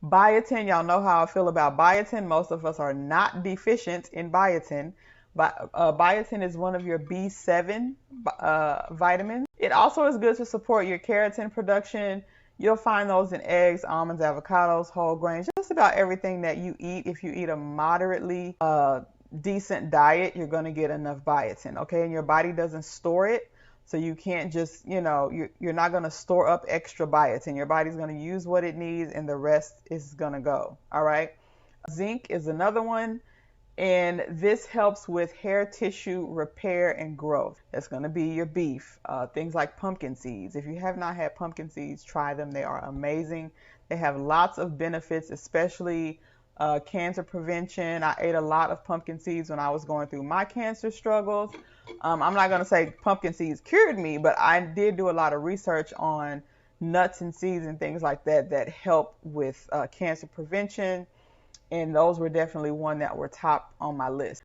Biotin, y'all know how I feel about biotin. Most of us are not deficient in biotin. But biotin is one of your B7 vitamins. It also is good to support your keratin production. You'll find those in eggs, almonds, avocados, whole grains, just about everything that you eat. If you eat a moderately decent diet, you're going to get enough biotin, okay? And your body doesn't store it. So you can't just, you're not going to store up extra biotin. Your body's going to use what it needs and the rest is going to go, all right? Zinc is another one, and this helps with hair tissue repair and growth. That's going to be your beef. Things like pumpkin seeds. If you have not had pumpkin seeds, try them. They are amazing. They have lots of benefits, especially cancer prevention. I ate a lot of pumpkin seeds when I was going through my cancer struggles. I'm not going to say pumpkin seeds cured me, but I did do a lot of research on nuts and seeds and things like that that help with cancer prevention. And those were definitely one that were top on my list.